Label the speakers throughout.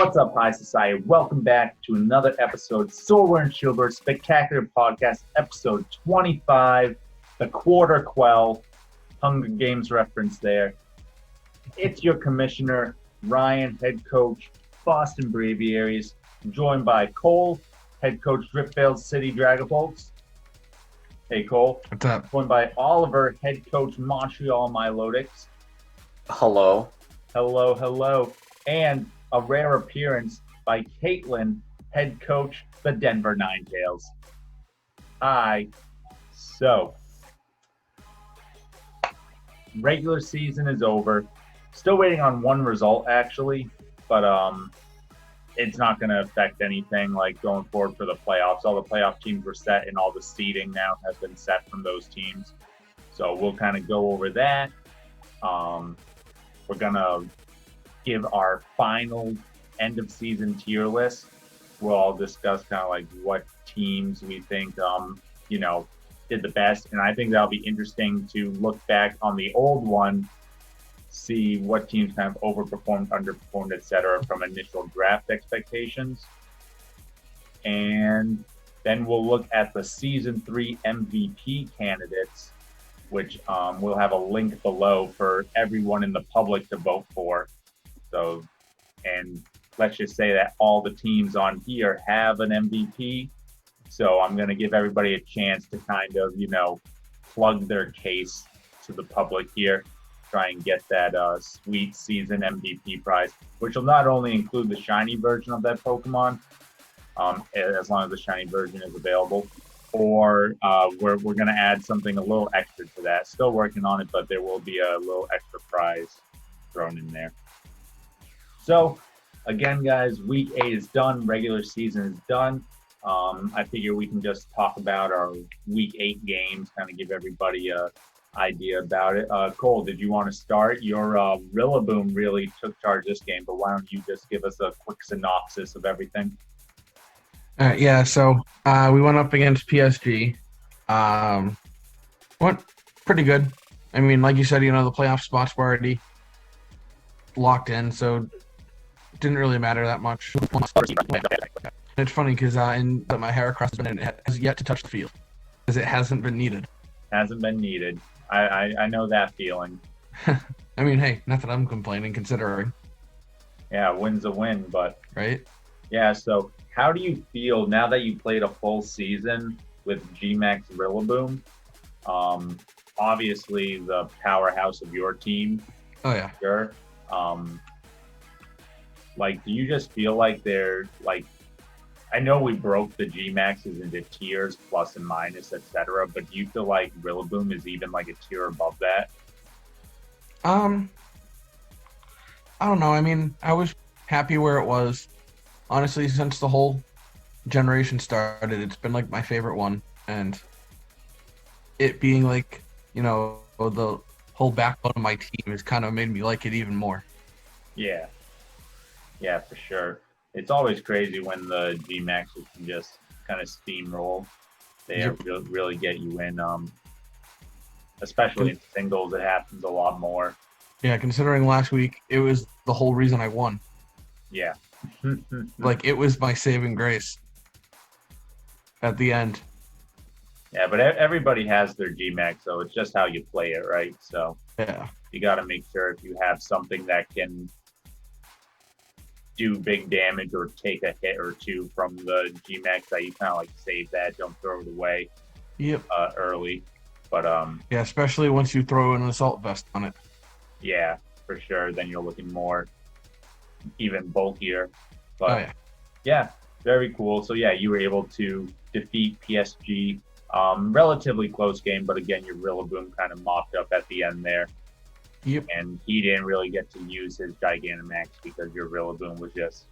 Speaker 1: What's up, High Society? Welcome back to another episode of Sordward and Shielbert Spectacular Podcast, episode 25, the Quarter Quell, Hunger Games reference there. It's your commissioner, Ryan, head coach, Boston Braviaries, joined by Cole, head coach, Driftveil City Dragapults. Hey, Cole.
Speaker 2: What's up?
Speaker 1: Joined by Oliver, head coach, Montreal Milotics.
Speaker 3: Hello.
Speaker 1: Hello. And a rare appearance by Caitlin, head coach, the Denver Ninetales. Hi. So, regular season is over. Still waiting on one result, actually, but it's not going to affect anything like going forward for the playoffs. All the playoff teams were set, and all the seeding now has been set from those teams. So we'll kind of go over that. We're going to give our final end of season tier list. We'll all discuss kind of like what teams we think, did the best. And I think that'll be interesting to look back on the old one, see what teams kind of overperformed, underperformed, etc. from initial draft expectations. And then we'll look at the season 3 MVP candidates, which we'll have a link below for everyone in the public to vote for. So, and let's just say that all the teams on here have an MVP. So I'm going to give everybody a chance to kind of, plug their case to the public here, try and get that sweet season MVP prize, which will not only include the shiny version of that Pokemon, as long as the shiny version is available, or we're going to add something a little extra to that. Still working on it, but there will be a little extra prize thrown in there. So, again, guys, week 8 is done. Regular season is done. I figure we can just talk about our week 8 games, kind of give everybody an idea about it. Cole, did you want to start? Your Rillaboom really took charge this game, but why don't you just give us a quick synopsis of everything?
Speaker 2: So we went up against PSG. Went pretty good. I mean, like you said, the playoff spots were already locked in, so didn't really matter that much. It's funny because my Heracross has yet to touch the field because it hasn't been needed.
Speaker 1: Hasn't been needed. I know that feeling.
Speaker 2: I mean, hey, not that I'm complaining, considering.
Speaker 1: Yeah, win's a win, but
Speaker 2: right.
Speaker 1: Yeah. So, how do you feel now that you played a full season with Gmax Rillaboom? Obviously, the powerhouse of your team.
Speaker 2: Oh yeah.
Speaker 1: Sure. Do you just feel like they're like? I know we broke the Gmaxes into tiers, plus and minus, etc. But do you feel like Rillaboom is even like a tier above that?
Speaker 2: I don't know. I mean, I was happy where it was. Honestly, since the whole generation started, it's been like my favorite one, and it being like the whole backbone of my team has kind of made me like it even more.
Speaker 1: Yeah, for sure. It's always crazy when the Gmaxes can just kind of steamroll. They really get you in, especially in singles. It happens a lot more.
Speaker 2: Yeah, considering last week, it was the whole reason I won.
Speaker 1: Yeah.
Speaker 2: It was my saving grace at the end.
Speaker 1: Yeah, but everybody has their Gmax, so it's just how you play it, right? So
Speaker 2: yeah,
Speaker 1: you got to make sure if you have something that can do big damage or take a hit or two from the Gmax, that you kind of save that, don't throw it away.
Speaker 2: Yep.
Speaker 1: Early, but
Speaker 2: yeah, especially once you throw an assault vest on it.
Speaker 1: Yeah, for sure. Then you're looking more even bulkier. But yeah, very cool. So yeah, you were able to defeat PSG. Relatively close game, but again, your Rillaboom kind of mopped up at the end there.
Speaker 2: Yep.
Speaker 1: And he didn't really get to use his Gigantamax because your Rillaboom was just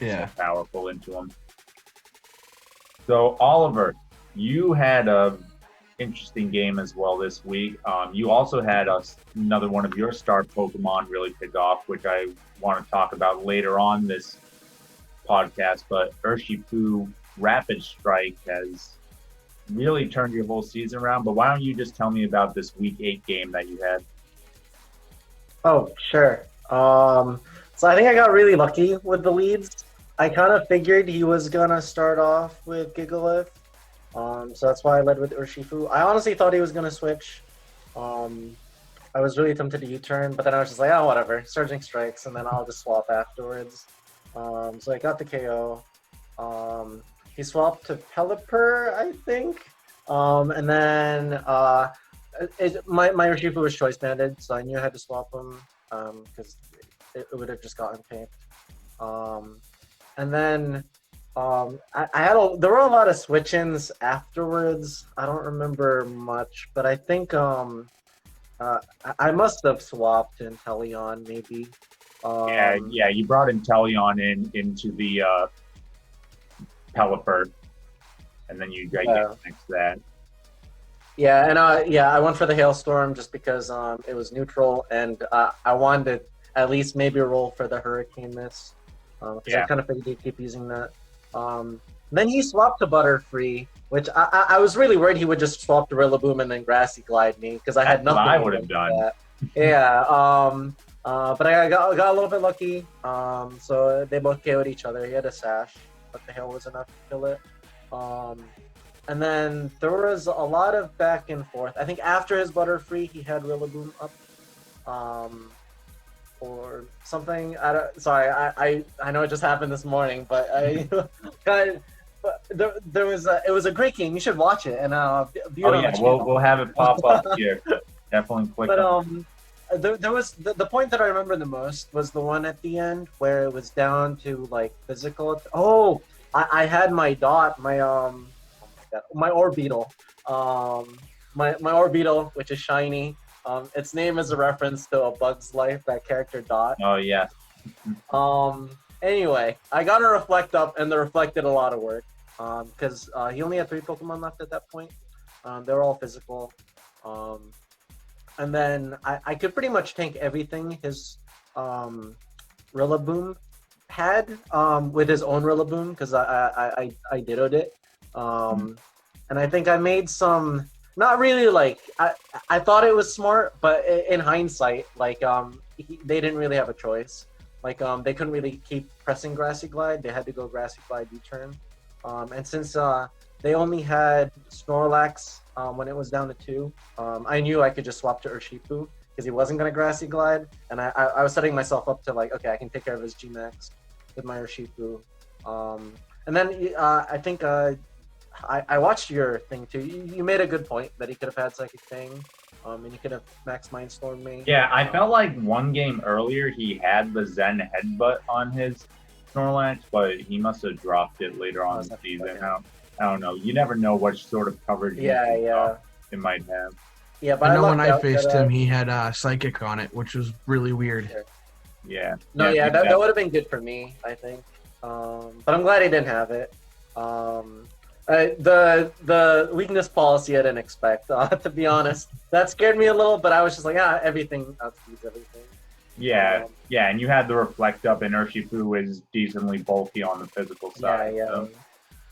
Speaker 1: so powerful into him. So Oliver, you had a interesting game as well this week. You also had another one of your star Pokemon really pick off, which I want to talk about later on this podcast. But Urshifu Rapid Strike has really turned your whole season around. But why don't you just tell me about this week 8 game that you had?
Speaker 3: Oh, sure. So I think I got really lucky with the leads. I kind of figured he was gonna start off with Gigalith, so that's why I led with Urshifu. I honestly thought he was gonna switch. Um, I was really tempted to U-turn, but then I was just like, oh, whatever, Surging Strikes, and then I'll just swap afterwards. So I got the KO. He swapped to Pelipper, I think, and then my Urshifu was choice banded, so I knew I had to swap him because it would have just gotten picked. And then I had there were a lot of switch-ins afterwards. I don't remember much, but I think I must have swapped Inteleon maybe.
Speaker 1: Yeah, you brought Inteleon into the Pelipper, and then you got next that.
Speaker 3: Yeah, and I went for the Hailstorm just because it was neutral, and I wanted to at least maybe roll for the Hurricane Miss. Because I kind of figured he'd keep using that. Then he swapped to Butterfree, which I was really worried he would just swap to Rillaboom and then Grassy Glide me, because I had nothing.
Speaker 1: I would have done.
Speaker 3: That. Yeah, but I got a little bit lucky. So they both KO'd each other. He had a Sash, but the Hail was enough to kill it. And then there was a lot of back and forth. I think after his Butterfree, he had Rillaboom up. Or something. I know it just happened this morning, but there was it was a great game. You should watch it. And
Speaker 1: we'll have it pop up here. Definitely click.
Speaker 3: But there was the point that I remember the most was the one at the end where it was down to like physical. Oh, I had my Dot, my Orbeetle, my Orbeetle, which is shiny. Its name is a reference to A Bug's Life, that character Dot.
Speaker 1: Oh yeah.
Speaker 3: Anyway, I got a Reflect up, and the Reflect did a lot of work. Because he only had 3 Pokemon left at that point. They were all physical. And then I could pretty much tank everything his Rillaboom had with his own Rillaboom, because I dittoed it. And I think I made some. Not really, like, I thought it was smart, but in hindsight, like, they didn't really have a choice. Like, they couldn't really keep pressing Grassy Glide. They had to go Grassy Glide U-turn. And since they only had Snorlax when it was down to 2, I knew I could just swap to Urshifu because he wasn't going to Grassy Glide. And I was setting myself up to, like, okay, I can take care of his G-Max with my Urshifu. And then I think... I watched your thing too. You made a good point that he could have had Psychic Fang, and he could have Max Mindstorm me.
Speaker 1: Yeah, I felt like one game earlier he had the Zen Headbutt on his Snorlax, but he must have dropped it later on in the season. I don't know. You never know what sort of coverage it might have.
Speaker 3: Yeah, but
Speaker 2: I know when I faced him, he had Psychic on it, which was really weird.
Speaker 3: Sure.
Speaker 1: Yeah.
Speaker 3: That would have been good for me, I think. But I'm glad he didn't have it. The weakness policy I didn't expect, to be honest. That scared me a little, but I was just like, everything outspeeds everything.
Speaker 1: Yeah, and you had the Reflect up, and Urshifu is decently bulky on the physical side. So,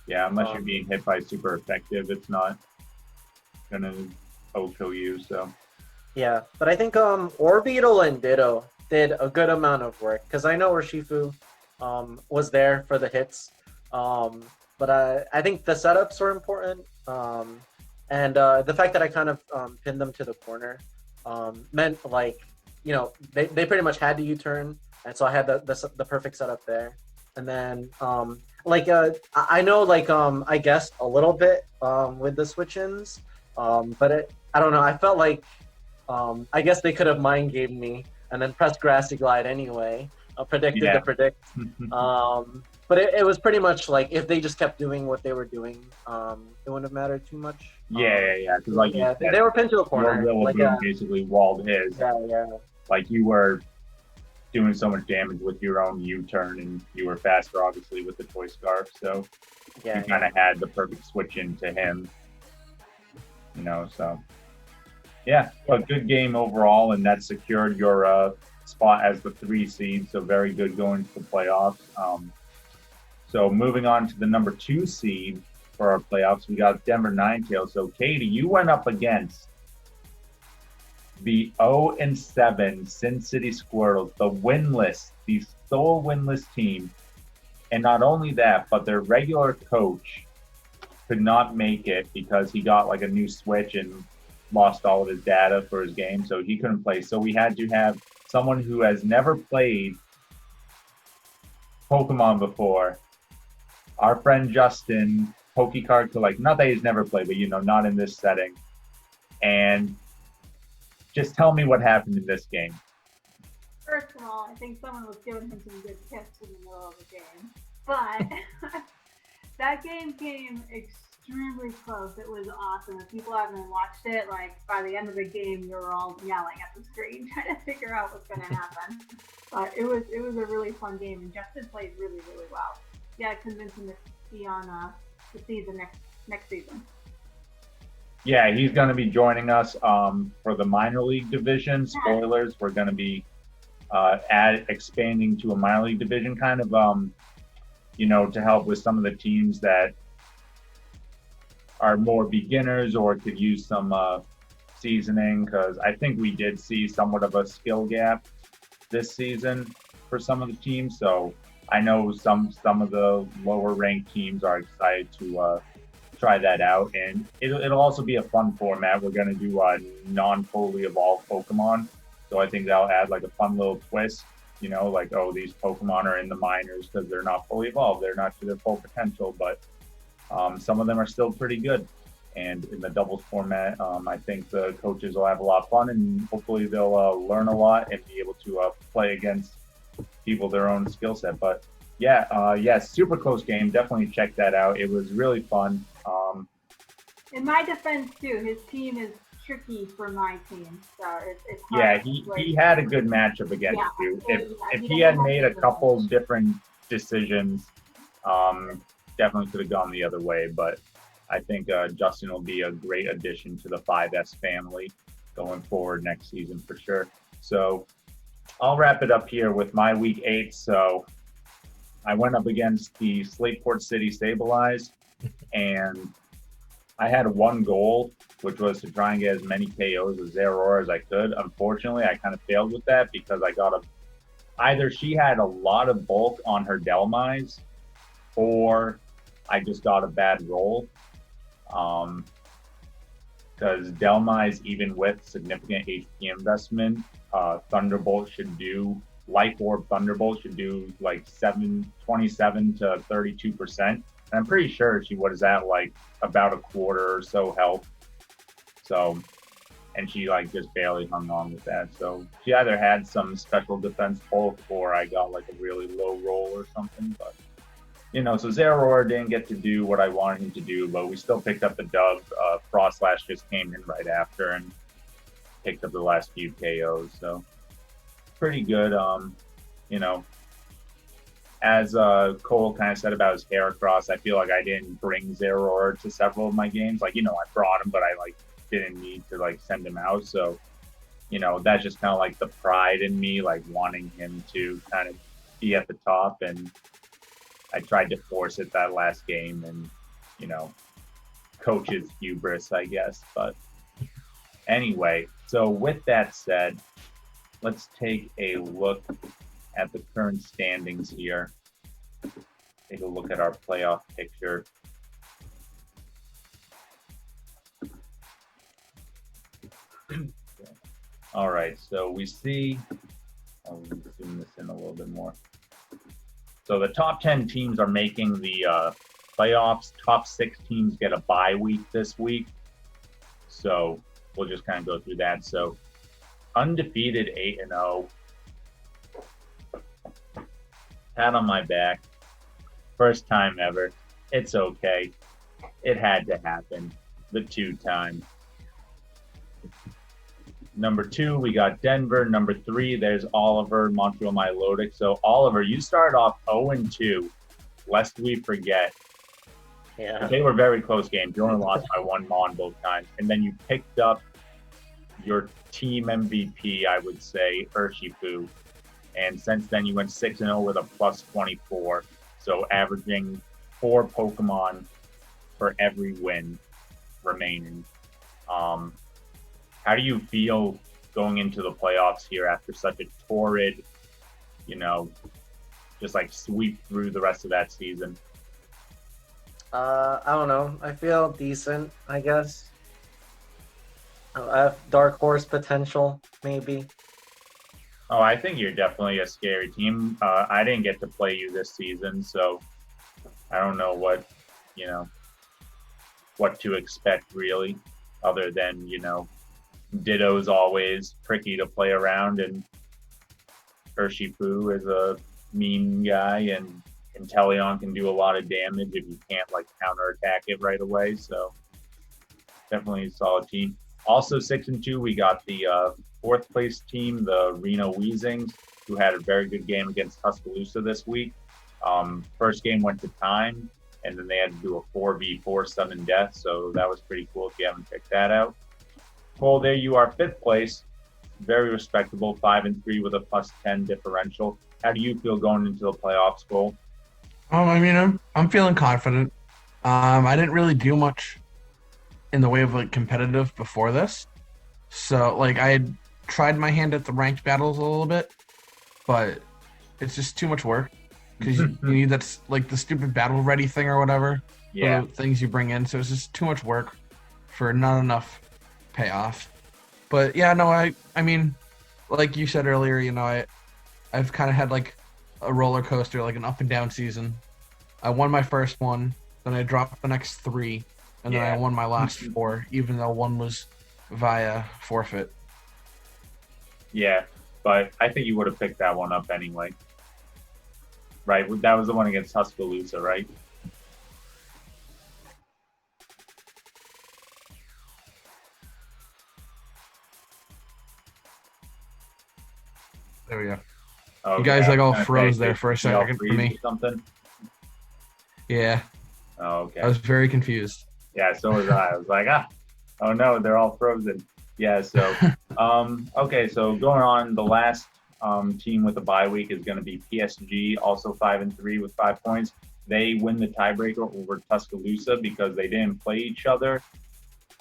Speaker 1: unless you're being hit by super effective, it's not gonna kill you. So. Yeah,
Speaker 3: but I think Orbeetle and Ditto did a good amount of work, because I know Urshifu was there for the hits. But I think the setups were important, and the fact that I kind of pinned them to the corner meant, like, they pretty much had to U-turn, and so I had the perfect setup there. And then I know, like, I guessed a little bit with the switch-ins, but I don't know. I felt like I guess they could have mind gamed me and then pressed Grassy Glide anyway. Predicted to predict. But it was pretty much like if they just kept doing what they were doing, it wouldn't have mattered too much.
Speaker 1: Because like
Speaker 3: they were pinned to a corner.
Speaker 1: Rillaboom basically walled his.
Speaker 3: Yeah.
Speaker 1: Like you were doing so much damage with your own U-turn, and you were faster, obviously, with the Toy Scarf. So you kind of had the perfect switch into him. So a good game overall, and that secured your spot as the 3 seed. So very good going to the playoffs. So moving on to the number 2 seed for our playoffs, we got Denver Ninetales. So Katie, you went up against the 0-7 Sin City Squirrels, the sole winless team. And not only that, but their regular coach could not make it because he got like a new switch and lost all of his data for his game, so he couldn't play. So we had to have someone who has never played Pokemon before. Our friend Justin, PokeCard Collect, not that he's never played, but not in this setting. And just tell me what happened in this game.
Speaker 4: First of all, I think someone was giving him some good tips in the middle of the game. But that game came extremely close. It was awesome. If people haven't watched it, like by the end of the game, you were all yelling at the screen trying to figure out what's going to happen. But it was a really fun game, and Justin played really, really well. Yeah, convince him to be on the season next season.
Speaker 1: Yeah, he's going to be joining us for the minor league division. Spoilers, we're going to be expanding to a minor league division, kind of, to help with some of the teams that are more beginners or could use some seasoning, because I think we did see somewhat of a skill gap this season for some of the teams. So I know some of the lower ranked teams are excited to try that out, and it'll also be a fun format. We're going to do non-fully evolved Pokemon, so I think that'll add like a fun little twist. Like, oh, these Pokemon are in the minors because they're not fully evolved, they're not to their full potential, but some of them are still pretty good. And in the doubles format, I think the coaches will have a lot of fun, and hopefully they'll learn a lot and be able to play against people their own skill set. But yeah, super close game. Definitely check that out. It was really fun.
Speaker 4: In my defense, too, his team is tricky for my team, so it's hard.
Speaker 1: Yeah, he had a good matchup against you. If he had made a couple different decisions, definitely could have gone the other way. But I think Justin will be a great addition to the 5S family going forward next season for sure. So I'll wrap it up here with my week 8. So I went up against the Slateport City Stabilize, and I had one goal, which was to try and get as many KOs with Zeraora as I could. Unfortunately, I kind of failed with that because I got either she had a lot of bulk on her Delmise, or I just got a bad roll. Because Delmise, even with significant HP investment, Thunderbolt should do, Life Orb Thunderbolt should do like 27 to 32%. And I'm pretty sure she was at like about a quarter or so health. So, and she like just barely hung on with that. So she either had some special defense bulk, or I got like a really low roll or something. But so Zeraora didn't get to do what I wanted him to do, but we still picked up the dub. Frostlash just came in right after and picked up the last few KOs. So pretty good. As Cole kind of said about his Heracross, I feel like I didn't bring Zeraora to several of my games. Like, I brought him, but I like didn't need to like send him out. So, that's just kind of like the pride in me, like wanting him to kind of be at the top. And I tried to force it that last game, and coach's hubris, I guess. But anyway, so with that said, let's take a look at the current standings here. Take a look at our playoff picture. All right, so we see, I'll zoom this in a little bit more. So the top 10 teams are making the playoffs. Top 6 teams get a bye week this week. So we'll just kind of go through that. So undefeated 8-0. Pat on my back. First time ever. It's okay. It had to happen. The 2-time. Number 2, we got Denver. Number 3, there's Oliver, Montreal, Milotics. So Oliver, you started off 0-2, lest we forget.
Speaker 3: Yeah.
Speaker 1: They were very close games. You only lost by 1 Mon both times. And then you picked up your team MVP, I would say, Urshifu. And since then, you went 6-0 with a plus 24. So averaging 4 Pokemon for every win remaining. How do you feel going into the playoffs here after such a torrid, just like sweep through the rest of that season?
Speaker 3: I don't know. I feel decent, I guess. I have dark horse potential, maybe.
Speaker 1: Oh, I think you're definitely a scary team. I didn't get to play you this season, so I don't know what to expect really, other than, Ditto's always tricky to play around, and Urshifu is a mean guy, and Inteleon can do a lot of damage if you can't like counterattack it right away. So definitely a solid team. Also 6-2, we got the fourth place team, the Reno Weezings, who had a very good game against Tuscaloosa this week. First game went to time, and then they had to do a 4v4 sudden death, so that was pretty cool if you haven't checked that out. Cole, there you are, fifth place. Very respectable, 5-3 with a +10 differential. How do you feel going into the playoffs, Cole?
Speaker 2: I'm feeling confident. I didn't really do much in the way of like competitive before this, so like I had tried my hand at the ranked battles a little bit, but it's just too much work because you need that's like the stupid battle ready thing or whatever.
Speaker 1: Yeah,
Speaker 2: the things you bring in, so it's just too much work for not enough payoff. But yeah, no, I mean, like you said earlier, I've kind of had like a roller coaster, like an up and down season. I won my first one, then I dropped the next 3, and then I won my last 4, even though one was via forfeit.
Speaker 1: Yeah, but I think you would have picked that one up anyway. Right? That was the one against Tuscaloosa, right?
Speaker 2: There we go.
Speaker 1: Okay,
Speaker 2: You guys like all
Speaker 1: I was
Speaker 2: froze
Speaker 1: gonna
Speaker 2: there
Speaker 1: say,
Speaker 2: for a
Speaker 1: did y'all
Speaker 2: second for
Speaker 1: freeze
Speaker 2: me.
Speaker 1: or something?
Speaker 2: Yeah,
Speaker 1: Oh, okay.
Speaker 2: I was very confused.
Speaker 1: Yeah, so was I. I was like, oh no, they're all frozen. Yeah, so okay, so going on, the last team with a bye week is going to be PSG, also 5-3 with 5 points. They win the tiebreaker over Tuscaloosa because they didn't play each other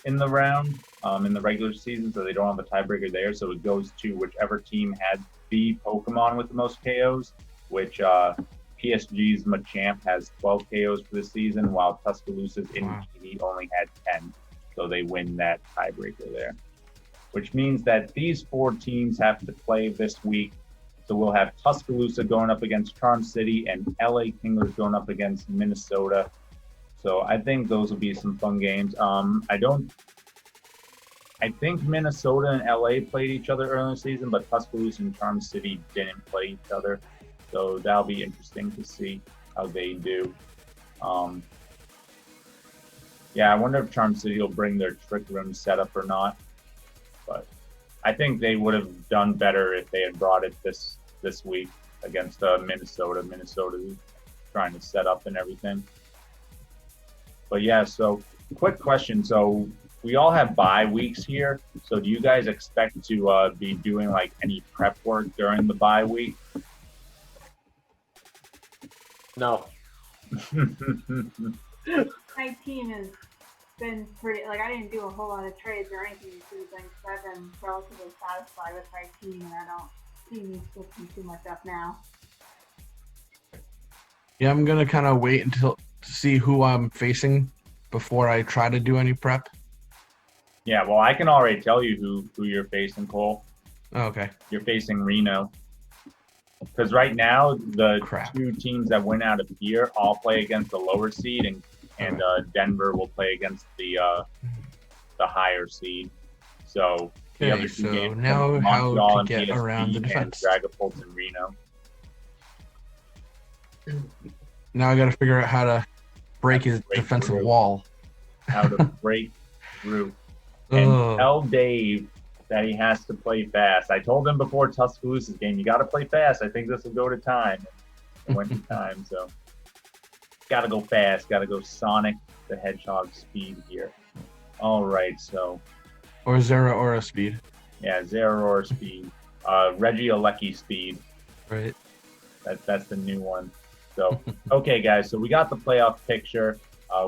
Speaker 1: in the round in the regular season, so they don't have a tiebreaker there. So it goes to whichever team had the Pokemon with the most KOs, which PSG's Machamp has 12 KOs for the season, while Tuscaloosa's Infinity only had 10. So they win that tiebreaker there, which means that these 4 teams have to play this week. So we'll have Tuscaloosa going up against Charm City and LA Kinglers going up against Minnesota. So I think those will be some fun games. I think Minnesota and LA played each other early in the season, but Tuscaloosa and Charm City didn't play each other. So that'll be interesting to see how they do. Yeah, I wonder if Charm City will bring their Trick Room setup or not. But I think they would have done better if they had brought it this week against Minnesota. Minnesota's trying to set up and everything. But yeah, so quick question. So we all have bye weeks here. So do you guys expect to be doing like any prep work during the bye week?
Speaker 3: No.
Speaker 4: My team has been pretty, like, I didn't do a whole lot of trades or anything this season because I've been relatively satisfied with my team, and I don't see me switching too much up now.
Speaker 2: Yeah, I'm gonna kind of wait until to see who I'm facing before I try to do any prep.
Speaker 1: Yeah, well, I can already tell you who you're facing, Cole.
Speaker 2: Oh, okay.
Speaker 1: You're facing Reno. Because right now, the
Speaker 2: Crap.
Speaker 1: 2 teams that win out of here all play against the lower seed, and Denver will play against the higher seed. So the
Speaker 2: Okay,
Speaker 1: other 2
Speaker 2: so
Speaker 1: games,
Speaker 2: now how
Speaker 1: Montreal
Speaker 2: to
Speaker 1: and
Speaker 2: get
Speaker 1: PSV
Speaker 2: around the
Speaker 1: and
Speaker 2: defense.
Speaker 1: Dragapults and Reno.
Speaker 2: Now I got to figure out how to break his
Speaker 1: break
Speaker 2: defensive
Speaker 1: through.
Speaker 2: wall.
Speaker 1: How to break through. And
Speaker 2: Ugh.
Speaker 1: tell Dave that he has to play fast. I told him before Tuscaloosa's game, you got to play fast. I think this will go to time. It went to time, so got to go fast. Got to go Sonic the Hedgehog speed here. All right, so
Speaker 2: Or Zeraora speed.
Speaker 1: yeah, Zeraora speed. Reggie Alecki speed.
Speaker 2: Right.
Speaker 1: That's the new one. So okay, guys. So we got the playoff picture.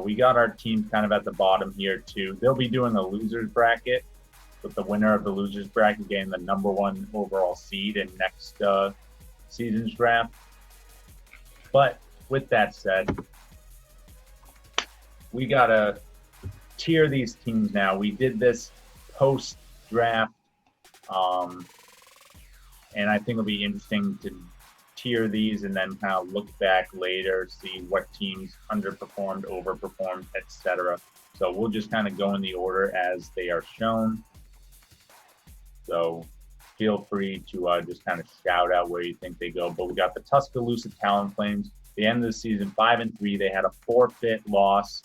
Speaker 1: We got our team kind of at the bottom here too. They'll be doing a losers bracket. with the winner of the losers bracket getting the #1 overall seed in next season's draft. But with that said, we gotta tier these teams now. We did this post draft, and I think it'll be interesting to tier these and then kind of look back later, see what teams underperformed, overperformed, etc. So we'll just kind of go in the order as they are shown. So feel free to just kind of shout out where you think they go. But we got the Tuscaloosa Talonflames. The end of the season, 5-3. They had a forfeit loss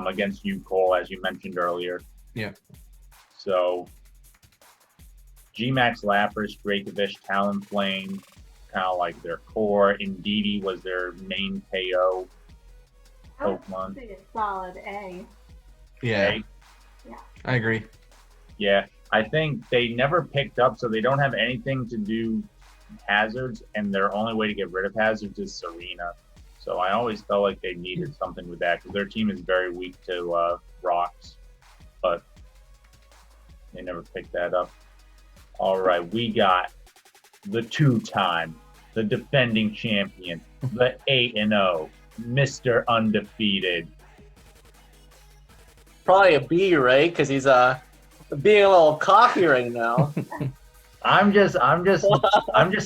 Speaker 1: against you, Cole, as you mentioned earlier.
Speaker 2: Yeah.
Speaker 1: So G-Max, Lapras, Dracovish, Talonflame, kind of like their core. Indeedee was their main KO
Speaker 4: I would
Speaker 1: Pokemon.
Speaker 4: say a solid A.
Speaker 2: Yeah,
Speaker 1: Okay?
Speaker 2: I agree.
Speaker 1: Yeah, I think they never picked up, so they don't have anything to do hazards, and their only way to get rid of hazards is Serena. So I always felt like they needed something with that because their team is very weak to rocks, but they never picked that up. All right, we got the two-time, the defending champion, the 8-0, Mr. Undefeated.
Speaker 3: Probably a B, right? Because he's being a little cocky right now.
Speaker 1: I'm just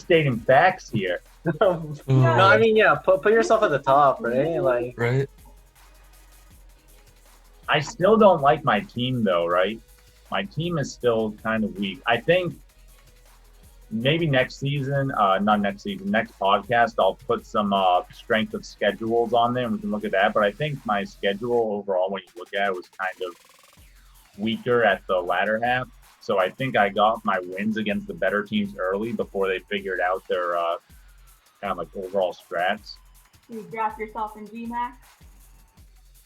Speaker 1: stating facts here.
Speaker 3: No, I mean, yeah, put yourself at the top, right? Like,
Speaker 2: Right?
Speaker 1: I still don't like my team though, right? My team is still kind of weak. I think maybe next season, not next season, next podcast, I'll put some strength of schedules on there and we can look at that. But I think my schedule overall, when you look at it, was kind of weaker at the latter half. So I think I got my wins against the better teams early before they figured out their kind of like overall strats.
Speaker 4: You draft yourself in G-Max?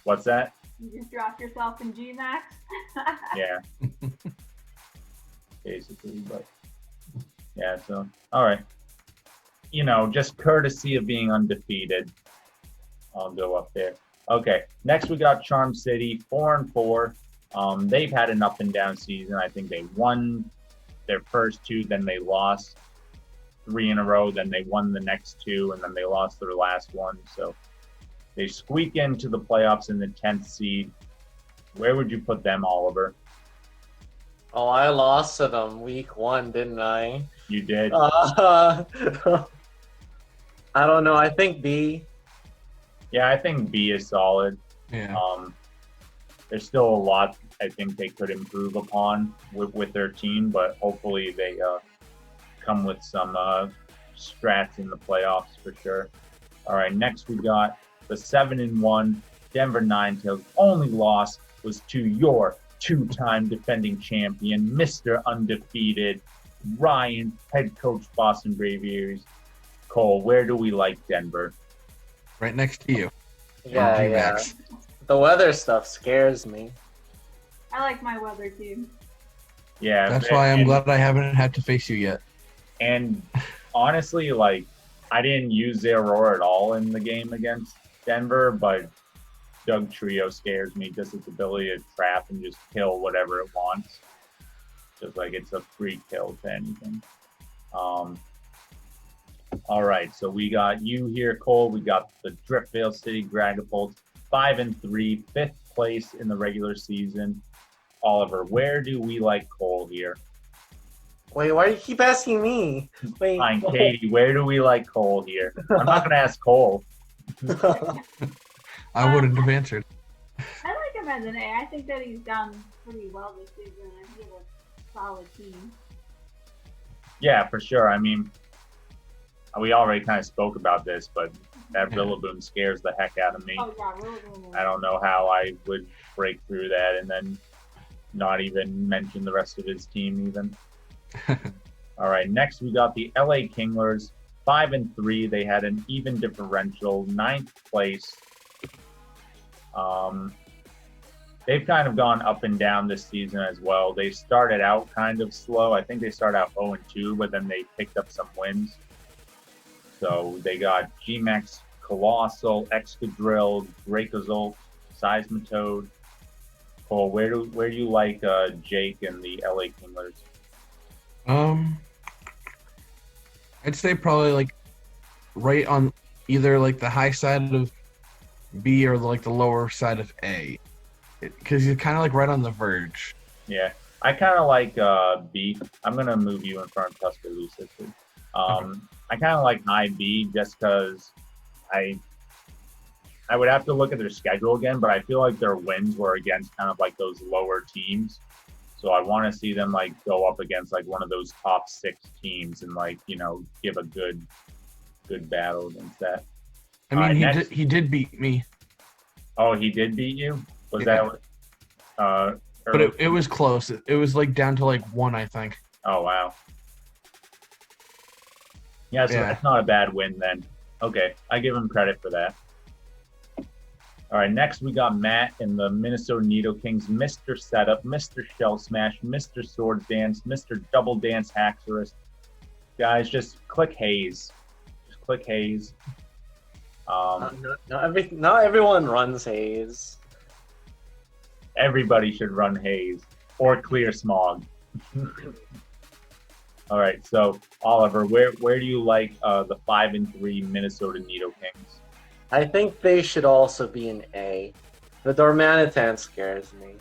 Speaker 1: What's that?
Speaker 4: You just draft yourself in G-Max?
Speaker 1: Yeah. Basically, but yeah, so all right. You know, just courtesy of being undefeated, I'll go up there. Okay, next we got Charm City, 4-4. They've had an up and down season. I think they won their first two, then they lost 3 in a row, then they won the next 2, and then they lost their last one. So they squeak into the playoffs in the 10th seed. Where would you put them, Oliver?
Speaker 3: oh, I lost to them week 1, didn't I?
Speaker 1: You did.
Speaker 3: I don't know. I think B.
Speaker 1: Yeah, I think B is solid.
Speaker 2: Yeah.
Speaker 1: There's still a lot I think they could improve upon with their team, but hopefully they come with some strats in the playoffs for sure. All right, next we got the 7-1 Denver Ninetales. Only loss was to your two-time defending champion, Mr. Undefeated, Ryan, head coach Boston Braviers. Cole, where do we like Denver?
Speaker 2: Right next to you.
Speaker 3: Yeah, yeah.
Speaker 2: G-Max.
Speaker 3: The weather stuff scares me.
Speaker 4: I like my weather team.
Speaker 1: Yeah,
Speaker 2: That's why I'm glad I haven't had to face you yet.
Speaker 1: And honestly, like, I didn't use the Aurora at all in the game against Denver, but Doug Trio scares me. Just its ability to trap and just kill whatever it wants. Just like it's a free kill to anything. All right, so we got you here, Cole. We got the Driftveil City Dragapults, 5-3, 5th place in the regular season. Oliver, where do we like Cole here?
Speaker 3: Wait, why do you keep asking me? Wait.
Speaker 1: Fine, Katie, where do we like Cole here? I'm not going to ask Cole.
Speaker 2: I wouldn't have answered.
Speaker 4: I like him as an A. I think that he's done pretty well this season. I think he has a solid team.
Speaker 1: Yeah, for sure. I mean, we already kind of spoke about this, but that Rillaboom scares the heck out of me.
Speaker 4: Oh, yeah, really.
Speaker 1: I don't know how I would break through that and then not even mention the rest of his team even. All right, next we got the LA Kinglers, 5-3. They had an even differential, 9th place. They've kind of gone up and down this season as well. They started out kind of slow. I think they started out 0-2, but then they picked up some wins. So they got G-Max, Colossal, Excadrill, Dracozolt, Seismitoad, Cole, where do you like Jake and the LA Kinglers?
Speaker 2: I'd say probably like right on either like the high side of B or like the lower side of A, because you're kind of like right on the verge.
Speaker 1: Yeah, I kind of like B. I'm gonna move you in front of Tuscaloosa too. I kind of like high B just because I I would have to look at their schedule again, but I feel like their wins were against kind of like those lower teams. So I want to see them like go up against like one of those top 6 teams and like give a good battle against that.
Speaker 2: I mean,
Speaker 1: next,
Speaker 2: he did beat me.
Speaker 1: Oh, he did beat you? Was
Speaker 2: Yeah.
Speaker 1: that?
Speaker 2: But it was close. It was like down to like 1, I think.
Speaker 1: Oh wow. Yeah, so that's not a bad win then. Okay, I give him credit for that. All right, next we got Matt in the Minnesota Nido Kings, Mr. Setup, Mr. Shell Smash, Mr. Sword Dance, Mr. Double Dance Haxorus. Guys, just click Haze. Just click Haze.
Speaker 3: Not everyone runs Haze.
Speaker 1: Everybody should run Haze or Clear Smog. All right, so Oliver, where do you like the 5-3 Minnesota Nido Kings?
Speaker 3: I think they should also be an A. The Dormanitan scares me.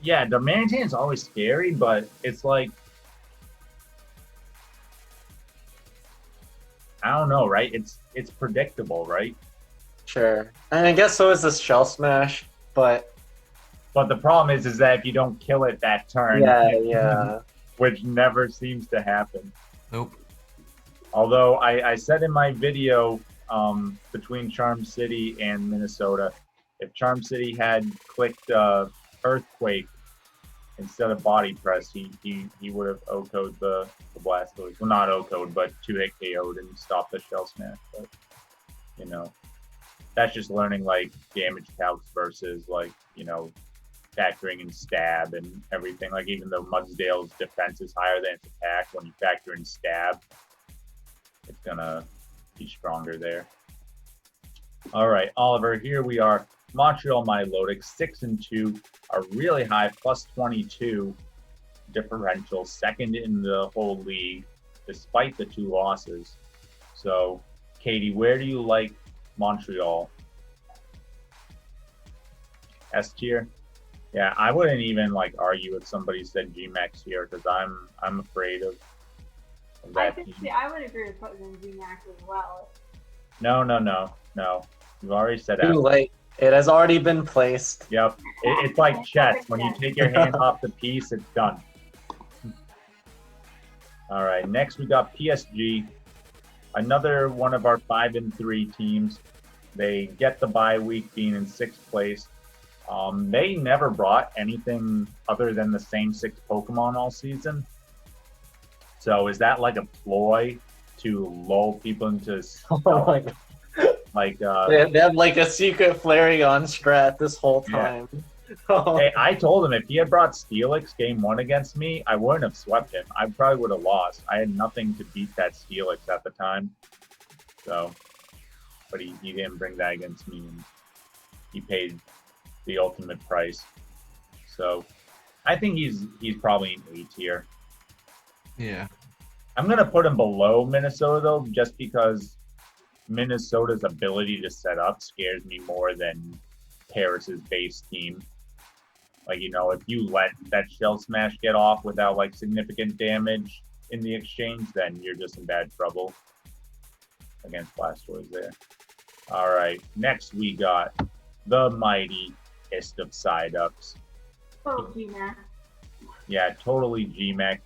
Speaker 1: Yeah, the Dormanitan is always scary, but it's like I don't know, right? It's predictable, right?
Speaker 3: Sure. And I guess so is this Shell Smash, but
Speaker 1: the problem is that if you don't kill it that turn,
Speaker 3: yeah.
Speaker 1: which never seems to happen.
Speaker 2: Nope.
Speaker 1: Although I said in my video between Charm City and Minnesota, if Charm City had clicked Earthquake instead of Body Press, he would have O-code the Blastoise. Well, not O-code, but 2-hit KO'd and stopped the Shell Smash. But, that's just learning, like, damage calcs versus, like, factoring in stab and everything. Like, even though Mudsdale's defense is higher than its attack, when you factor in stab, it's going to be stronger there. All right, Oliver, here we are. Montreal Milotics, 6-2, a really high +22 differential, second in the whole league, despite the 2 losses. So, Katie, where do you like Montreal? S tier? Yeah, I wouldn't even like argue if somebody said G-Max here because I'm afraid of that team.
Speaker 4: I would agree with putting in G-Max as well.
Speaker 1: No. You've already said
Speaker 3: Too late. It has already been placed.
Speaker 1: Yep. It's like chess. When you take your hand off the piece, it's done. All right. Next, we got PSG. Another one of our 5-3 teams. They get the bye week being in 6th place. They never brought anything other than the same 6 Pokemon all season. So is that like a ploy to lull people into
Speaker 3: Oh my God.
Speaker 1: like
Speaker 3: They have like a secret Flareon strat this whole time. Yeah.
Speaker 1: Hey, I told him if he had brought Steelix game 1 against me, I wouldn't have swept him. I probably would have lost. I had nothing to beat that Steelix at the time. So, but he didn't bring that against me, and he paid the ultimate price. So, I think he's probably an A tier.
Speaker 2: Yeah.
Speaker 1: I'm gonna put him below Minnesota though, just because Minnesota's ability to set up scares me more than Paris's base team. Like, if you let that Shell Smash get off without like significant damage in the exchange, then you're just in bad trouble against Blastoise there. All right, next we got the mightiest of side-ups.
Speaker 4: Oh, G-Max.
Speaker 1: Yeah, totally G-Max.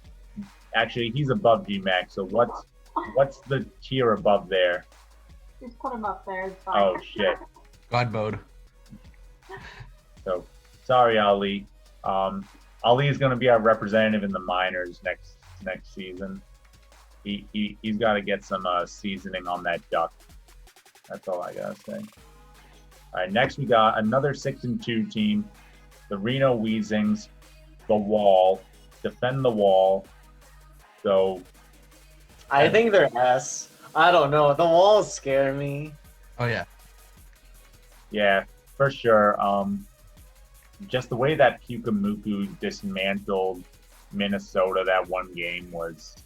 Speaker 1: Actually, he's above G-Max, so what's the tier above there?
Speaker 4: Just put him up there. It's fine.
Speaker 1: Oh, shit.
Speaker 2: God mode.
Speaker 1: So, sorry, Ali. Ali is going to be our representative in the minors next season. He's got to get some seasoning on that duck. That's all I gotta say. All right, next we got another 6-2 team, the Reno Weezings, the Wall, defend the Wall. So,
Speaker 3: I think they're S. I don't know. The walls scare me.
Speaker 2: Oh yeah.
Speaker 1: yeah, for sure. just the way that Pukamuku dismantled Minnesota that one game was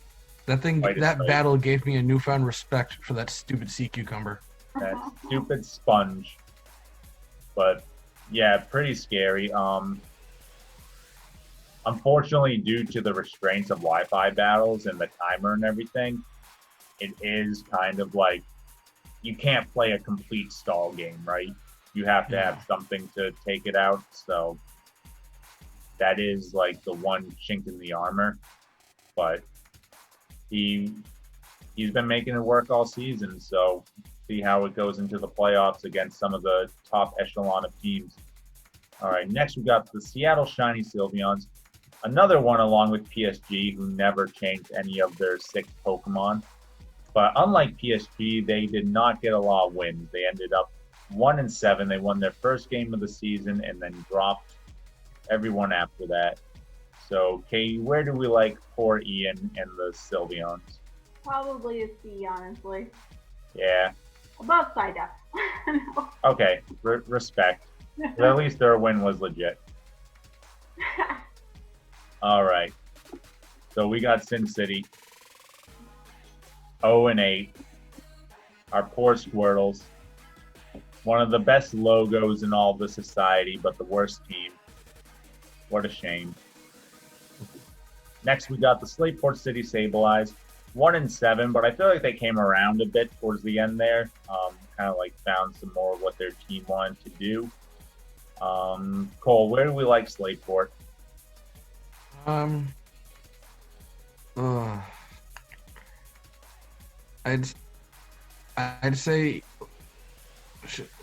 Speaker 2: That
Speaker 1: quite a sight.
Speaker 2: battle gave me a newfound respect for that stupid sea cucumber.
Speaker 1: That stupid sponge. But yeah, pretty scary. Unfortunately, due to the restraints of Wi-Fi battles and the timer and everything, it is kind of like you can't play a complete stall game, right? You have to have something to take it out. So that is like the one chink in the armor. But he's been making it work all season. So see how it goes into the playoffs against some of the top echelon of teams. All right, next we got the Seattle Shiny Sylveons. Another one along with PSG who never changed any of their 6 Pokemon. But unlike PSG, they did not get a lot of wins. They ended up 1-7. They won their first game of the season and then dropped everyone after that. So, Katie, where do we like poor Ian and the Sylveons?
Speaker 4: Probably a C, honestly.
Speaker 1: Yeah.
Speaker 4: Above Psyduck. No.
Speaker 1: Okay, respect. But at least their win was legit. All right. So we got Sin City. 0-8. Our poor Squirtles. One of the best logos in all of the society, but the worst team. What a shame. Next, we got the Slateport City Sableyes. 1-7, but I feel like they came around a bit towards the end there. Kind of like found some more of what their team wanted to do. Cole, where do we like Slateport?
Speaker 2: I'd say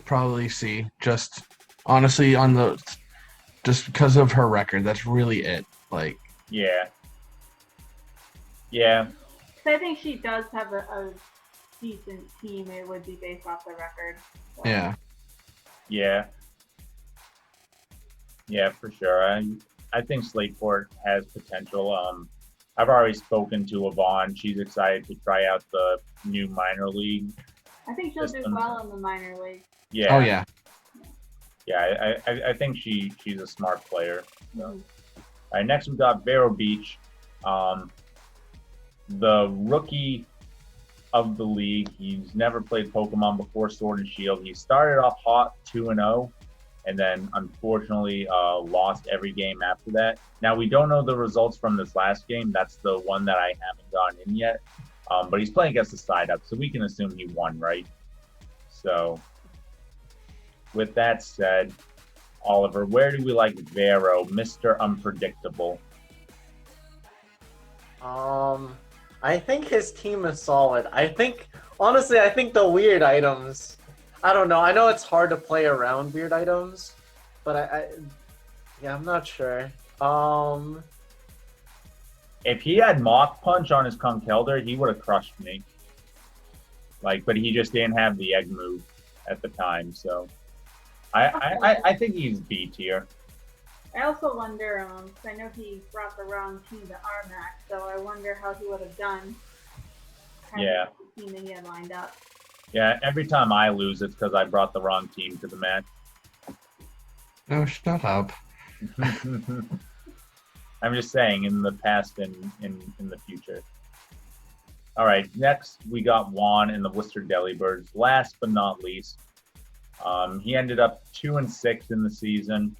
Speaker 2: probably C. Just honestly just because of her record. That's really it. Like.
Speaker 1: Yeah. Yeah.
Speaker 4: I think she does have a decent team. It would be based off the record. So.
Speaker 2: Yeah.
Speaker 1: Yeah. Yeah, for sure. I think Slateport has potential. I've already spoken to Yvonne. She's excited to try out the new minor league.
Speaker 4: I think she'll do well in the minor league.
Speaker 1: Yeah.
Speaker 2: Oh yeah.
Speaker 1: Yeah, I think she's a smart player. So.
Speaker 4: Mm-hmm.
Speaker 1: All right, next we got Vero Beach, the rookie of the league. He's never played Pokemon before Sword and Shield. He started off hot 2-0, and then unfortunately lost every game after that. Now we don't know the results from this last game. That's the one that I haven't gotten in yet. But he's playing against the side up, so we can assume he won, right? So with that said, Oliver, where do we like Vero, Mr. Unpredictable?
Speaker 3: I think his team is solid. Honestly, I think the weird items, I don't know. I know it's hard to play around weird items, but I'm not sure.
Speaker 1: If he had Mach Punch on his Conkeldurr, he would have crushed me. But he just didn't have the egg move at the time, so I think he's B tier.
Speaker 4: I also wonder, because I know he brought the wrong team to RMAC, so I wonder how he would have done.
Speaker 1: Yeah.
Speaker 4: The team that he had lined up.
Speaker 1: Yeah, every time I lose, it's because I brought the wrong team to the match.
Speaker 2: No, shut up.
Speaker 1: I'm just saying, in the past and in the future. All right, next we got Juan and the Worcester Delibirds. Last but not least, he ended up 2-6 in the season.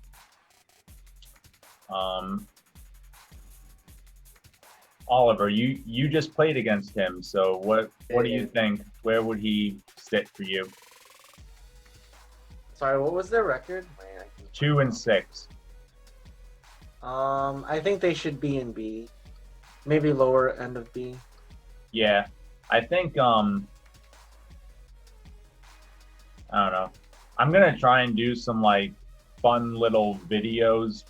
Speaker 1: Oliver, you just played against him, so what do you think? Where would he sit for you?
Speaker 3: Sorry, what was their record?
Speaker 1: 2-6.
Speaker 3: I think they should be in B, maybe lower end of B.
Speaker 1: Yeah, I think I don't know. I'm gonna try and do some fun little videos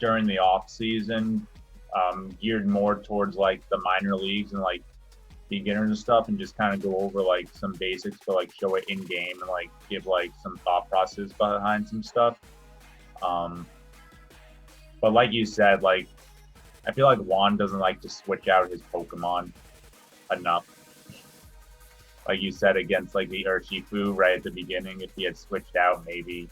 Speaker 1: during the off season, geared more towards the minor leagues and beginners and stuff, and just kind of go over some basics to show it in game and give some thought process behind some stuff. But like you said, I feel like Juan doesn't like to switch out his Pokemon enough. Like you said, against the Urshifu right at the beginning, if he had switched out, maybe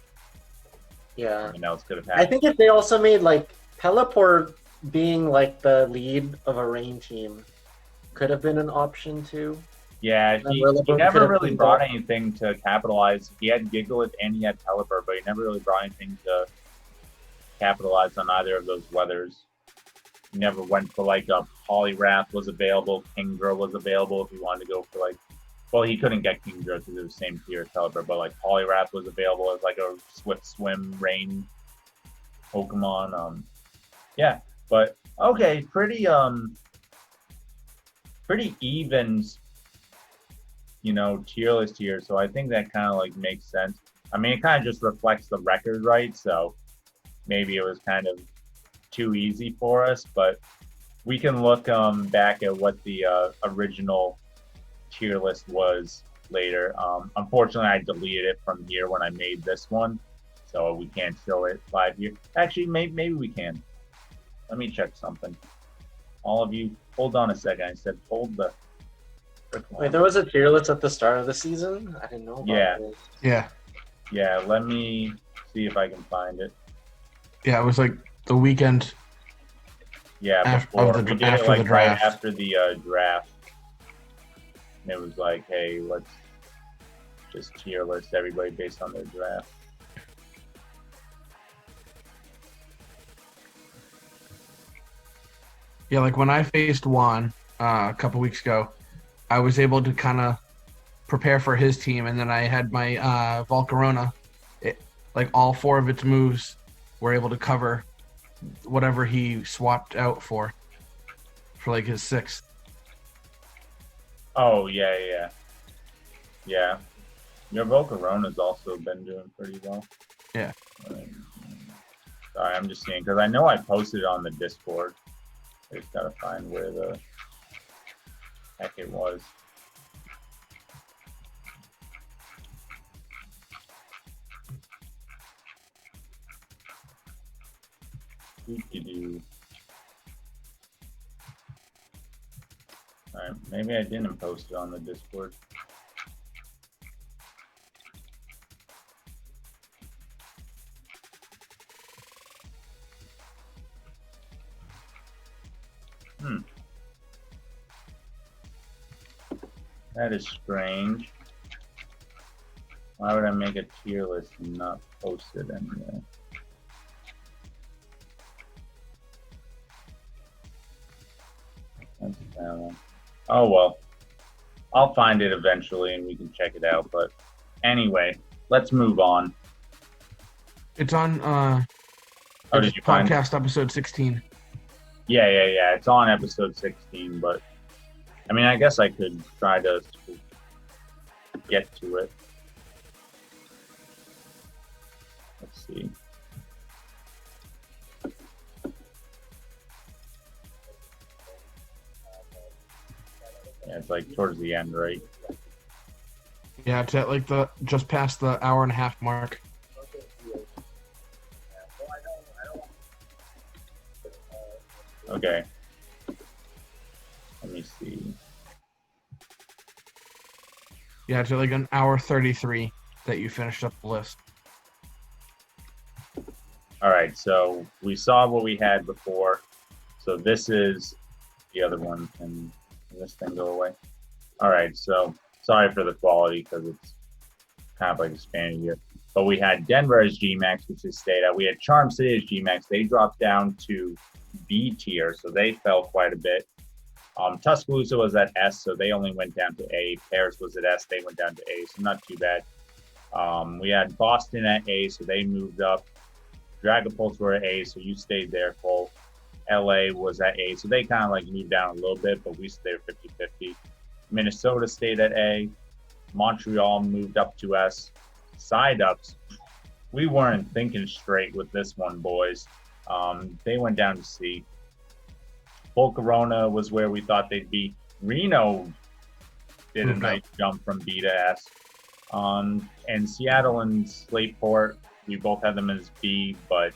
Speaker 3: Yeah.
Speaker 1: Something else could have
Speaker 3: I
Speaker 1: happened.
Speaker 3: think if they also made like Peliport being like the lead of a rain team could have been an option too.
Speaker 1: Yeah,
Speaker 3: And
Speaker 1: he
Speaker 3: Rillaboom could
Speaker 1: never
Speaker 3: have
Speaker 1: really
Speaker 3: teamed
Speaker 1: brought
Speaker 3: up.
Speaker 1: anything to capitalize. He had Gigalith and he had Pelipper, but he never really brought anything to capitalize on either of those weathers. He never went for like a Poliwrath was available, Kingdra was available if he wanted to go for like. Well, he couldn't get Kingdra because it was the same tier as Pelipper, but like Poliwrath was available as like a Swift Swim Rain Pokemon. Yeah, but okay, pretty even, tier list here. So I think that kind of like makes sense. I mean, it kind of just reflects the record, right? So maybe it was kind of too easy for us, but we can look back at what the original tier list was later. Unfortunately, I deleted it from here when I made this one, so we can't show it live here. Actually, maybe we can. Let me check something. All of you, hold on a second. I said hold the.
Speaker 3: Wait, there was a tier list at the start of the season? I didn't know about
Speaker 1: Yeah.
Speaker 3: this.
Speaker 2: Yeah.
Speaker 1: Yeah, let me see if I can find it.
Speaker 2: Yeah, it was like the weekend.
Speaker 1: Yeah,
Speaker 2: Af-
Speaker 1: before
Speaker 2: of the-
Speaker 1: we did
Speaker 2: after
Speaker 1: it like
Speaker 2: the draft.
Speaker 1: right after the draft. And it was like, hey, let's just tier list everybody based on their draft.
Speaker 2: Yeah, like when I faced Juan a couple weeks ago, I was able to kind of prepare for his team, and then I had my Volcarona. Like all four of its moves were able to cover whatever he swapped out for like his sixth.
Speaker 1: Oh yeah. Your Volcarona's also been doing pretty well.
Speaker 2: Yeah.
Speaker 1: Sorry, I'm just seeing because I know I posted it on the Discord. I just gotta find where the heck it was. Doo-doo-doo. Alright, maybe I didn't post it on the Discord. That is strange. Why would I make a tier list and not post it anywhere? That's a bad one. Oh well. I'll find it eventually and we can check it out. But anyway, let's move on.
Speaker 2: It's on
Speaker 1: Oh, did you find it?
Speaker 2: podcast episode 16.
Speaker 1: Yeah. It's on episode 16, but I mean, I guess I could try to get to it. Let's see. Yeah, it's like towards the end, right?
Speaker 2: Yeah, it's at like just past the hour and a half mark.
Speaker 1: Okay. Let me see.
Speaker 2: Yeah, it's at like an hour 33 that you finished up the list.
Speaker 1: All right, so we saw what we had before. So this is the other one. Can this thing go away? All right, so sorry for the quality because it's kind of like expanded here. But we had Denver as G-Max, which is stayed at. We had Charm City as G-Max. They dropped down to B tier, so they fell quite a bit. Tuscaloosa was at S, so they only went down to A. Paris was at S, they went down to A, so not too bad. We had Boston at A, so they moved up. Dragapults were at A, so you stayed there, Cole. LA was at A, so they kind of like moved down a little bit, but we stayed 50-50. Minnesota stayed at A. Montreal moved up to S. Side ups, we weren't thinking straight with this one, boys. They went down to C. Volcarona was where we thought they'd be. Reno did a nice jump from B to S. And Seattle and Slateport, we both had them as B, but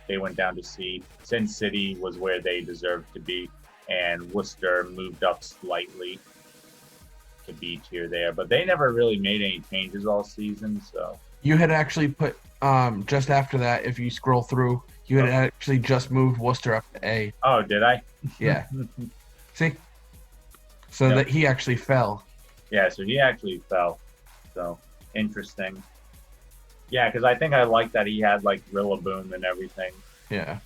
Speaker 1: they went down to C. Sin City was where they deserved to be, and Worcester moved up slightly to B tier there. But they never really made any changes all season, so.
Speaker 2: You had actually put just after that, if you scroll through, you had actually just moved Worcester up to A.
Speaker 1: Oh, did I?
Speaker 2: Yeah. See? So
Speaker 1: Yep.
Speaker 2: that he actually fell.
Speaker 1: Yeah, so he actually fell. So, interesting. Yeah, because I think I like that he had, like, Rillaboom and everything.
Speaker 2: Yeah.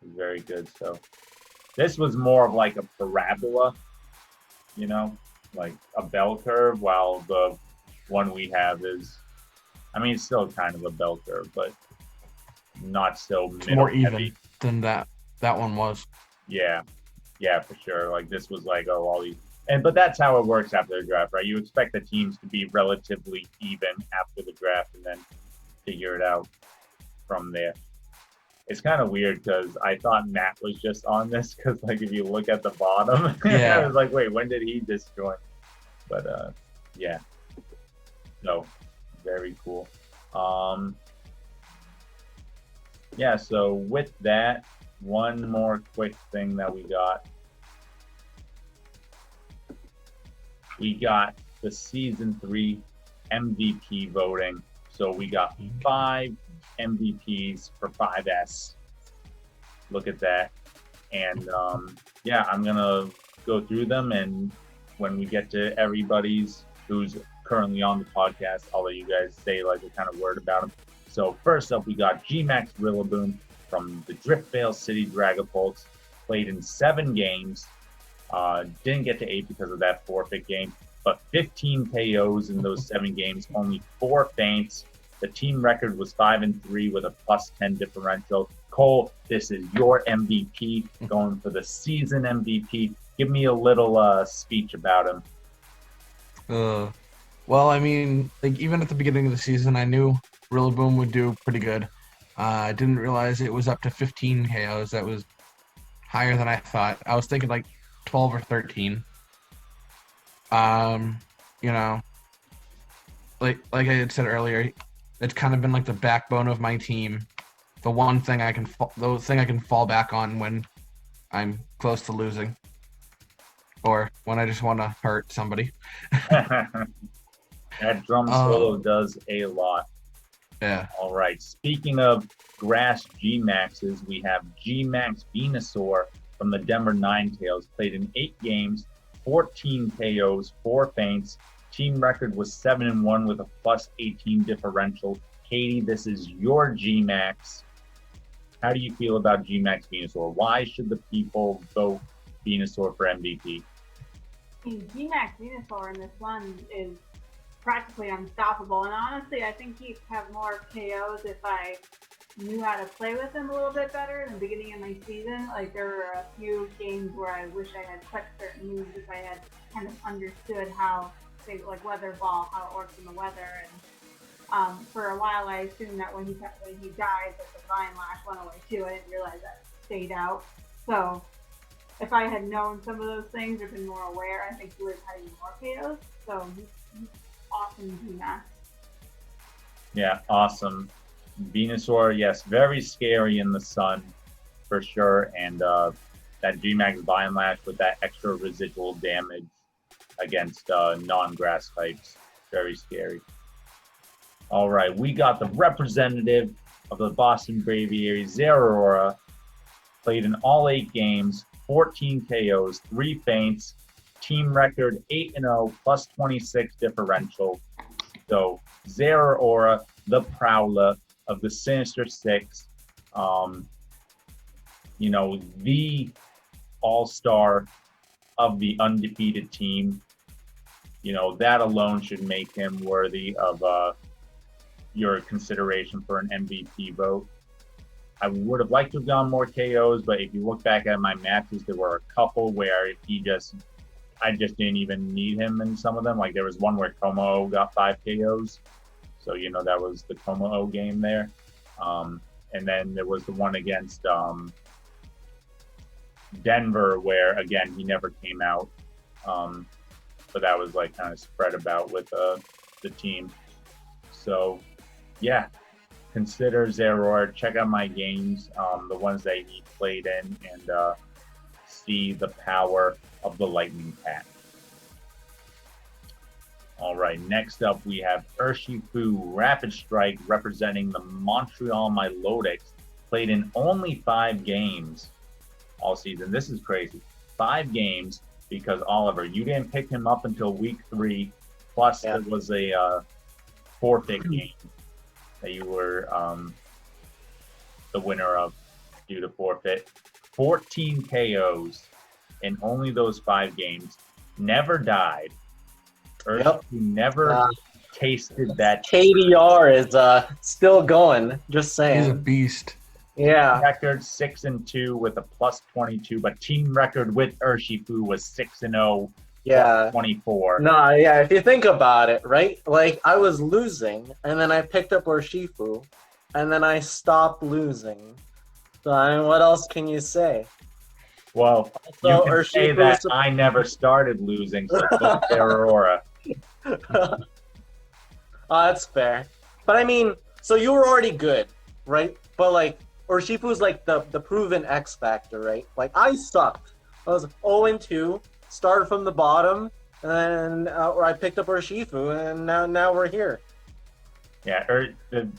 Speaker 1: It was very good, so. This was more of, like, a parabola, you know? Like, a bell curve, while the one we have is... I mean, it's still kind of a bell curve, but not so
Speaker 2: It's
Speaker 1: middle
Speaker 2: more
Speaker 1: heavy.
Speaker 2: even than that one was.
Speaker 1: Yeah, for sure. Like this was like, oh, all these, but that's how it works after the draft, right? You expect the teams to be relatively even after the draft, and then figure it out from there. It's kind of weird because I thought Matt was just on this because, like, if you look at the bottom,
Speaker 2: Yeah.
Speaker 1: I was like, wait, when did he just join? But yeah, so very cool. Yeah, so with that, one more quick thing that we got. We got the Season 3 MVP voting. So we got 5 MVPs for 5S. Look at that. And yeah, I'm going to go through them. And when we get to everybody's who's currently on the podcast, I'll let you guys say like a kind of word about them. So first up, we got G-Max Rillaboom from the Driftveil City Dragapults. Played in 7 games. Didn't get to 8 because of that forfeit game. But 15 KOs in those 7 games, only 4 feints. The team record was 5-3 with a +10 differential. Cole, this is your MVP, going for the season MVP. Give me a little speech about him.
Speaker 2: Well, I mean, like even at the beginning of the season, I knew Rillaboom would do pretty good. I didn't realize it was up to 15 KOs. That was higher than I thought. I was thinking like 12 or 13. You know, like I had said earlier, it's kind of been like the backbone of my team. The one thing I can fall back on when I'm close to losing, or when I just want to hurt somebody.
Speaker 1: That drum solo does a lot.
Speaker 2: Yeah.
Speaker 1: All right. Speaking of grass G-Maxes, we have G-Max Venusaur from the Denver Ninetales. Played in 8 games, 14 KOs, 4 feints. Team record was 7-1 with a +18 differential. Katie, this is your G-Max. How do you feel about G-Max Venusaur? Why should the people vote Venusaur for MVP?
Speaker 4: G-Max Venusaur in this one is practically unstoppable, and honestly, I think he'd have more KOs if I knew how to play with him a little bit better in the beginning of my season. Like, there were a few games where I wish I had clicked certain moves if I had kind of understood how, say, like Weather Ball, how it works in the weather. And for a while, I assumed that when he dies, that the Vine Lash went away too. I didn't realize that stayed out. So if I had known some of those things or been more aware, I think he would have had even more KOs. So he's awesome G-Max.
Speaker 1: Yeah, awesome. Venusaur, yes, very scary in the sun for sure. And that G-Max Vine Lash with that extra residual damage against non-grass types, very scary. All right, we got the representative of the Boston Braviary, Zeraora. Played in all 8 games, 14 KOs, 3 feints. Team record 8-0, +26 differential. So Zeraora, the Prowler of the Sinister Six, you know, the all-star of the undefeated team. You know, that alone should make him worthy of your consideration for an MVP vote. I would have liked to have gone more KOs, but if you look back at my matches, there were a couple where I just didn't even need him in some of them. Like there was one where Como got 5 KOs. So, you know, that was the Como game there. And then there was the one against Denver where, again, he never came out. But that was like kind of spread about with the team. So, yeah, consider Zeraora. Check out my games, the ones that he played in, and see the power of the Lightning Cat. All right, next up we have Urshifu Rapid Strike representing the Montreal Milotics. Played in only 5 games all season. This is crazy. 5 games because Oliver, you didn't pick him up until week 3. Plus, there was a forfeit game that you were the winner of due to forfeit. 14 KOs in only those 5 games. Never died. Urshifu never tasted that.
Speaker 3: KDR is still going. Just saying.
Speaker 2: He's a beast.
Speaker 3: Yeah.
Speaker 1: Record 6-2 with a plus 22, but team record with Urshifu was 6-0,
Speaker 3: Yeah.
Speaker 1: 24.
Speaker 3: No, yeah, if you think about it, right? Like, I was losing, and then I picked up Urshifu, and then I stopped losing. So, I mean, what else can you say?
Speaker 1: Well,
Speaker 3: So,
Speaker 1: you can say
Speaker 3: Urshifu
Speaker 1: that I never started losing, so go Aurora.
Speaker 3: That's fair. But, I mean, so you were already good, right? But, like, Urshifu's, like, the proven X factor, right? Like, I sucked. I was 0-2, started from the bottom, and then I picked up Urshifu, and now we're here.
Speaker 1: Yeah,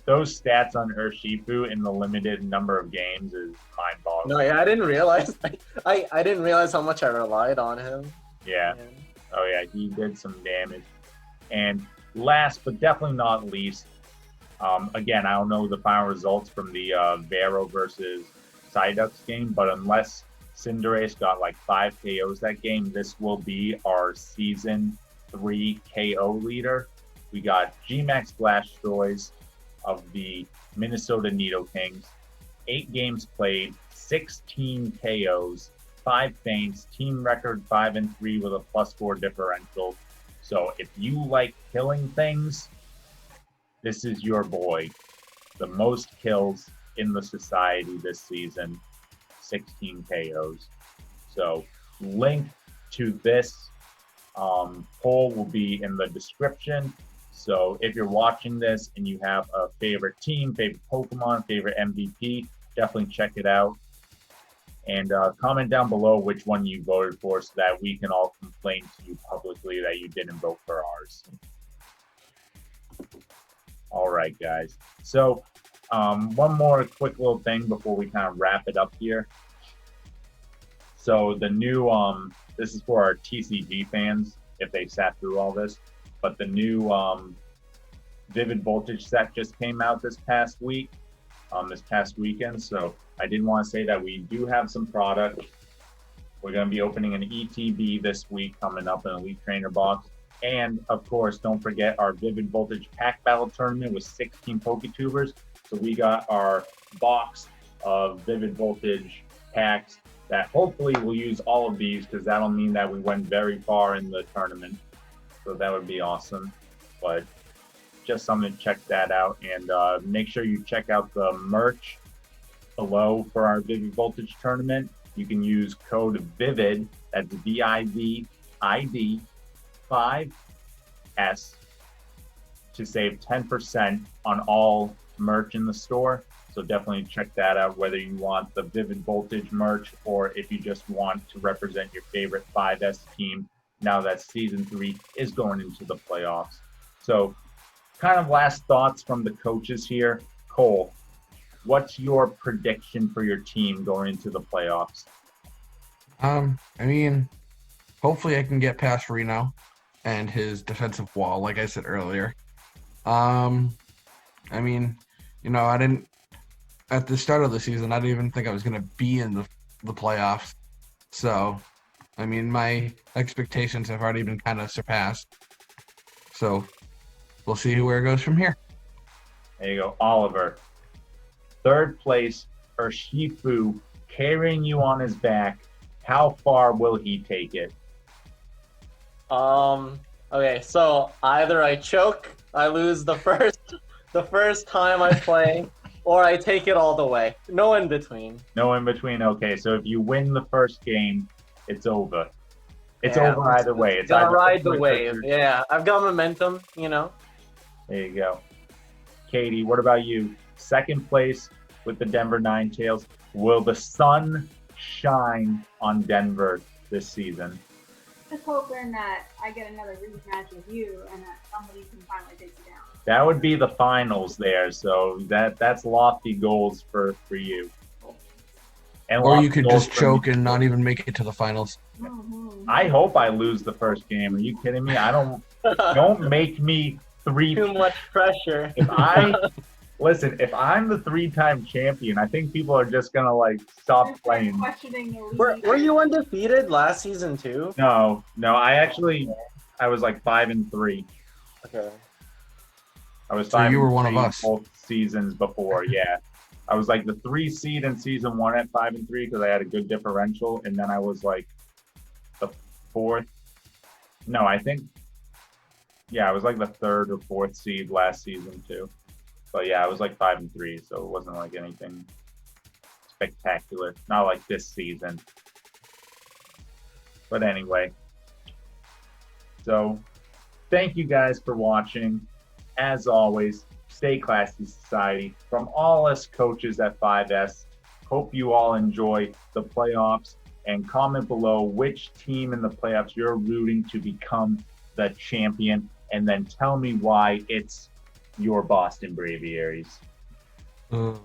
Speaker 1: those stats on Urshifu in the limited number of games is mind-boggling.
Speaker 3: No, yeah, I didn't realize. I didn't realize how much I relied on him.
Speaker 1: Yeah. Oh, yeah, he did some damage. And last but definitely not least, again, I don't know the final results from the Vero versus Psyducks game, but unless Cinderace got like 5 KOs that game, this will be our Season 3 KO leader. We got G-Max Blastoise of the Minnesota Nido-Kings. 8 games played, 16 KOs, 5 feints, team record 5-3 with a +4 differential. So if you like killing things, this is your boy. The most kills in the society this season, 16 KOs. So link to this poll will be in the description. So if you're watching this and you have a favorite team, favorite Pokemon, favorite MVP, definitely check it out. And comment down below which one you voted for so that we can all complain to you publicly that you didn't vote for ours. All right, guys. So one more quick little thing before we kind of wrap it up here. So the new, this is for our TCG fans, if they sat through all this, but the new Vivid Voltage set just came out this past week, this past weekend. So I did want to say that we do have some product. We're going to be opening an ETB this week coming up, an Elite Trainer box. And of course, don't forget our Vivid Voltage Pack Battle Tournament with 16 Poketubers. So we got our box of Vivid Voltage packs that hopefully we'll use all of these because that'll mean that we went very far in the tournament. So that would be awesome. But just something to check that out. And make sure you check out the merch below for our Vivid Voltage tournament. You can use code VIVID, that's VIVID 5S, to save 10% on all merch in the store. So definitely check that out, whether you want the Vivid Voltage merch or if you just want to represent your favorite 5S team now that Season 3 is going into the playoffs. So kind of last thoughts from the coaches here. Cole, what's your prediction for your team going into the playoffs?
Speaker 2: I mean, hopefully I can get past Reno and his defensive wall, like I said earlier. I mean, you know, at the start of the season, I didn't even think I was going to be in the playoffs. So, I mean, my expectations have already been kind of surpassed. So, we'll see where it goes from here.
Speaker 1: There you go, Oliver. 3rd place, Urshifu, carrying you on his back. How far will he take it?
Speaker 3: Okay, so either I choke, I lose the first time I play, or I take it all the way. No in between.
Speaker 1: No in between. Okay, so if you win the first game, it's over. It's
Speaker 3: Yeah,
Speaker 1: over either way. It's
Speaker 3: gotta
Speaker 1: either
Speaker 3: ride the
Speaker 1: over
Speaker 3: wave.
Speaker 1: or-
Speaker 3: Yeah, I've got momentum, you know.
Speaker 1: There you go. Katie, what about you? 2nd place with the Denver Ninetales. Will the sun shine on Denver this season?
Speaker 4: just hoping that I get another rematch with you and that somebody can finally take you down.
Speaker 1: That would be the finals there, so that's lofty goals for you. And
Speaker 2: Or you
Speaker 1: lofty
Speaker 2: could
Speaker 1: goals
Speaker 2: just
Speaker 1: for
Speaker 2: choke
Speaker 1: me.
Speaker 2: and not even make it to the finals.
Speaker 4: Mm-hmm.
Speaker 1: I hope I lose the first game. Are you kidding me? Don't make me
Speaker 3: Too much pressure.
Speaker 1: If I'm the 3-time champion, I think people are just gonna stop playing.
Speaker 4: Questioning the league.
Speaker 3: Were you undefeated last season too?
Speaker 1: No, I was 5-3.
Speaker 3: Okay.
Speaker 1: I was
Speaker 2: So
Speaker 1: 5
Speaker 2: you were
Speaker 1: and
Speaker 2: one of
Speaker 1: 3
Speaker 2: us.
Speaker 1: both seasons before. Yeah, I was the 3 seed in season 1 at 5-3 because I had a good differential, and then I was the 4th. No, I think. Yeah, I was the 3rd or 4th seed last season too. But yeah, I was 5-3, so it wasn't anything spectacular. Not like this season. But anyway. So thank you guys for watching. As always, stay classy, society. From all us coaches at 5S, hope you all enjoy the playoffs, and comment below which team in the playoffs you're rooting to become the champion, and then tell me why it's your Boston Braviaries.
Speaker 2: Ugh.